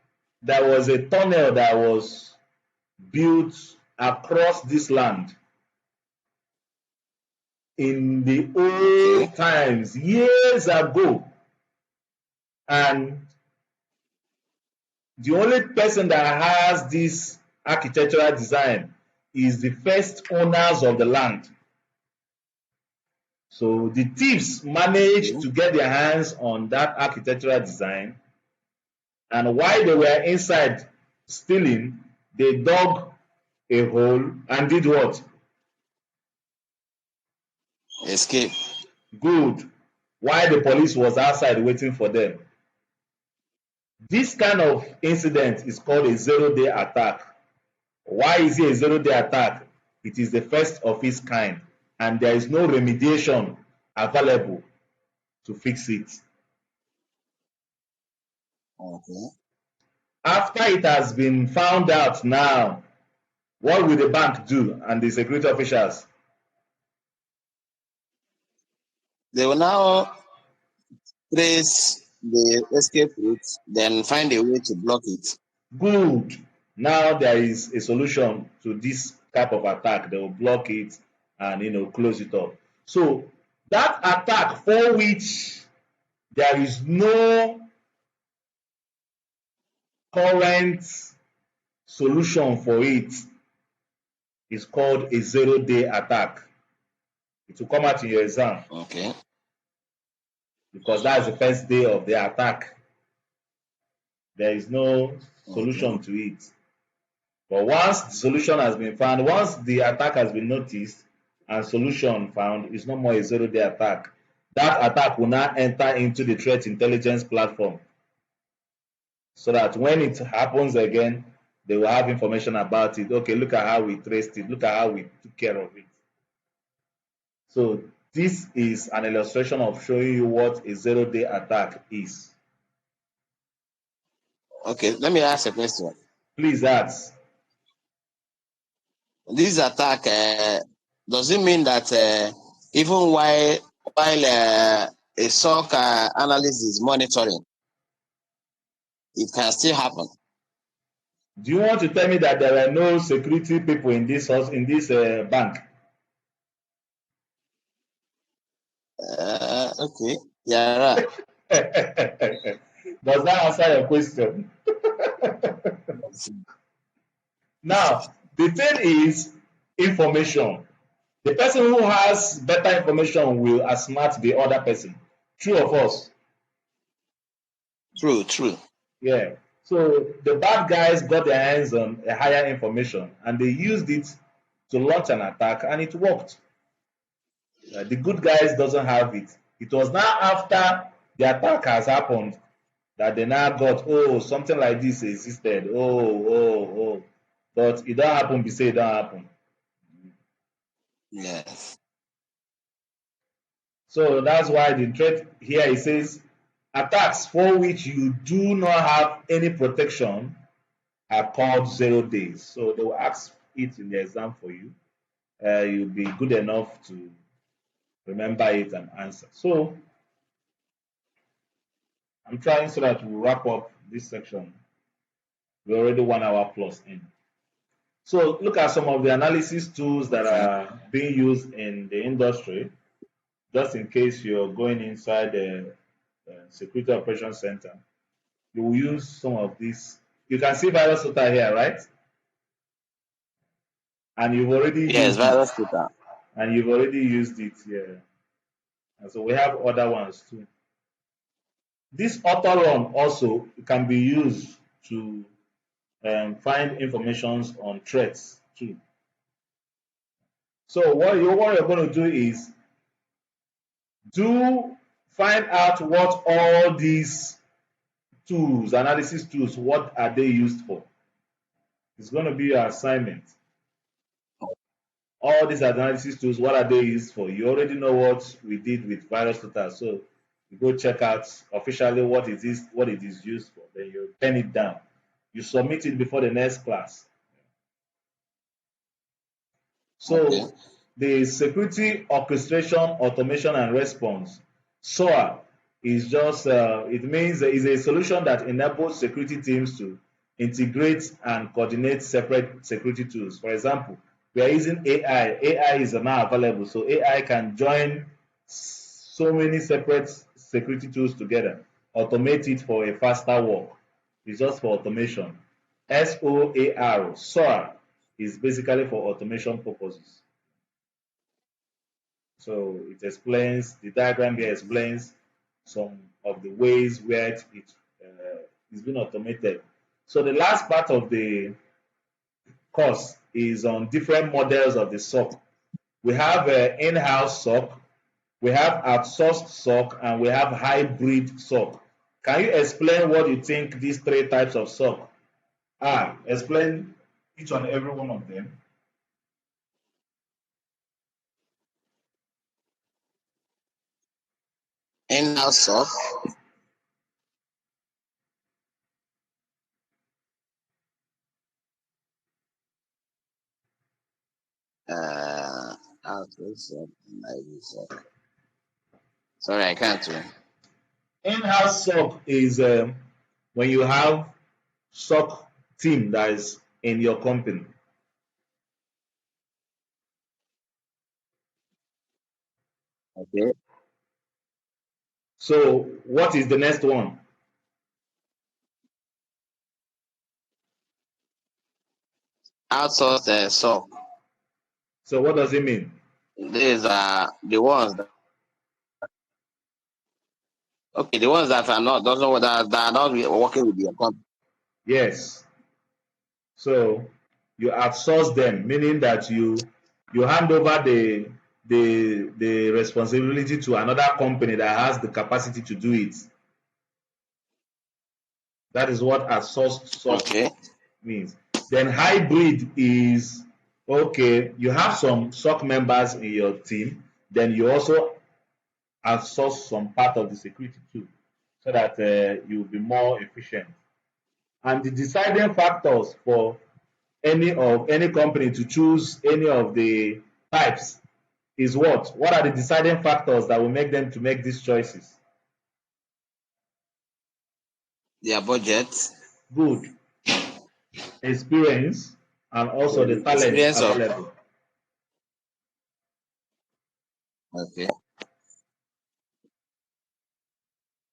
there was a tunnel that was built across this land in the Okay. old times years ago, and the only person that has this architectural design is the first owners of the land. So the thieves managed to get their hands on that architectural design, and while they were inside stealing, they dug a hole and did what? Escape. Good. While the police was outside waiting for them. This kind of incident is called a zero-day attack. Why is it a zero-day attack? It is the first of its kind, and there is no remediation available to fix it. Okay. After it has been found out now, what will the bank do and the security officials? They will now trace the escape route, then find a way to block it. Good. Now there is a solution to this type of attack. They will block it and close it up. So that attack for which there is no current solution for it is called a zero-day attack. It will come out in your exam. Okay. Because that's the first day of the attack. There is no solution Okay. to it. But once the solution has been found, once the attack has been noticed and solution found, it's no more a zero-day attack. That attack will now enter into the threat intelligence platform so that when it happens again, they will have information about it. Okay, look at how we traced it. Look at how we took care of it. So this is an illustration of showing you what a zero-day attack is. Okay. Let me ask a question. Please ask. This attack, does it mean that even while a SOC analyst is monitoring, it can still happen? Do you want to tell me that there are no security people in this bank? Okay. Yeah. Does that answer your question? Now, the thing is information. The person who has better information will outsmart the other person. True or false? True. True. Yeah. So the bad guys got their hands on a higher information and they used it to launch an attack and it worked. The good guys doesn't have it. It was now after the attack has happened that they now got, oh, something like this existed. Oh. But it don't happen, be say it don't happen. Yes. So that's why the threat here it says attacks for which you do not have any protection are called 0 days. So they will ask it in the exam for you. You'll be good enough to remember it and answer. So I'm trying so that we'll wrap up this section. We're already 1 hour plus in. So look at some of the analysis tools that Okay. are being used in the industry, just in case you're going inside the Security Operations Center. You will use some of these. You can see virus total here, right? And you've already Yes, used it. virus data. And you've already used it, yeah. And so we have other ones too. This auto run also can be used to find informations on threats too. So what you're going to do is do find out what all these tools, analysis tools, what are they used for? It's going to be your assignment. All these analysis tools, what are they used for? You already know what we did with virus total, so you go check out officially what it is used for. Then you pen it down. You submit it before the next class. Okay. So the security orchestration, automation, and response (SOA) is just it means is a solution that enables security teams to integrate and coordinate separate security tools. For example, we are using AI. AI is now available, so AI can join so many separate security tools together, automate it for a faster work. It's just for automation. SOAR is basically for automation purposes. So it explains, the diagram here explains some of the ways where it's been automated. So the last part of the course is on different models of the SOC. We have in-house SOC, we have outsourced SOC, and we have hybrid SOC. Can you explain what you think these three types of SOC are? Explain each and every one of them. In-house SOC. Outsource SOC and hybrid SOC. Sorry, I can't. In-house SOC is when you have SOC team that is in your company. Okay. So what is the next one? Outsource SOC. So what does it mean? These are the ones that, okay, the ones that are not doesn't that are not working with your company. Yes. So you outsource them, meaning that you hand over the responsibility to another company that has the capacity to do it. That is what outsourced SOC Okay. means. Then hybrid is okay, you have some SOC members in your team, then you also outsource some part of the security too, so that you'll be more efficient. And the deciding factors for any company to choose any of the types is what? What are the deciding factors that will make them to make these choices? Their budget, Good. Experience and also the the talent experience of. available. Okay.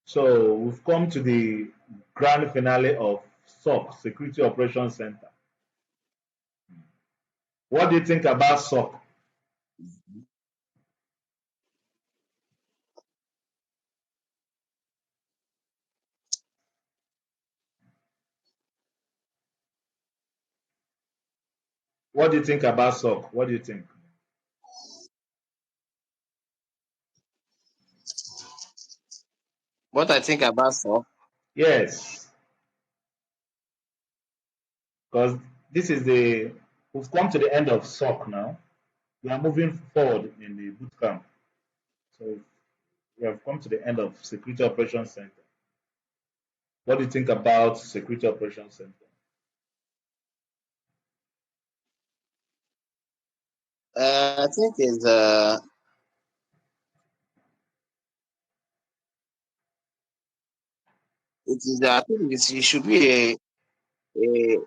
So we've come to the grand finale of SOC, Security Operations Center. What do you think about SOC? What do you think about SOC? What do you think? What I think about SOC. Yes, because this is we've come to the end of SOC now. We are moving forward in the boot camp. So we have come to the end of Security Operations Center. What do you think about Security Operations Center? I think I think it should be a,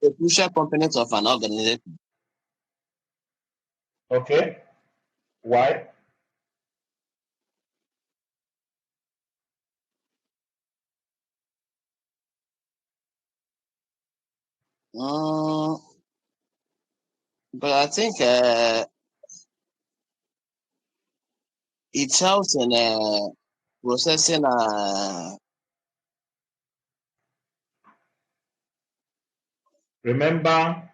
a crucial component of an organization. Okay, why? Mm, but I think it helps in processing. Remember,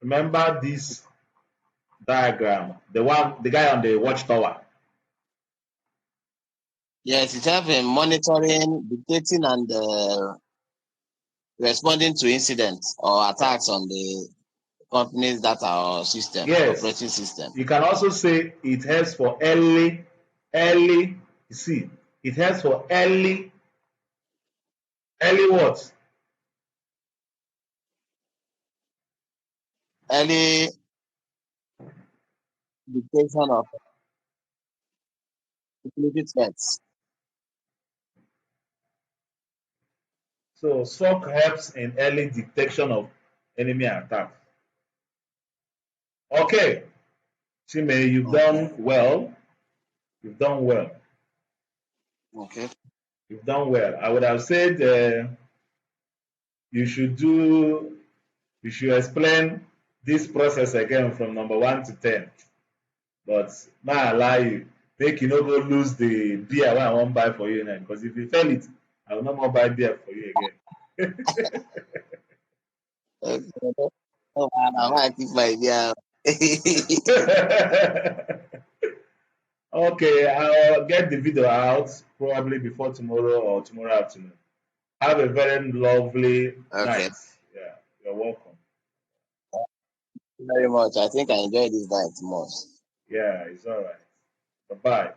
remember this diagram, the guy on the watchtower. Yes, it helps in monitoring, detecting, and responding to incidents or attacks on the company's data or system, Yes, operating system. you can also say it helps for early. You see, it helps for early what? Early detection of security threats. So SOC helps in early detection of enemy attacks. Okay, Chime, you've Okay. done well. You've done well. Okay. You've done well. I would have said you should do. You should explain this process again from number 1 to 10. But now I lie you, make you no go lose the beer wey I wan buy for you now. Because if you fail it, I will no more buy beer for you again. Okay. Oh man, I might keep my idea. Okay, I'll get the video out probably before tomorrow or tomorrow afternoon. Have a very lovely Okay. night. Yeah, you're welcome. Very much. I think I enjoyed this night most. Yeah, it's all right. Bye bye.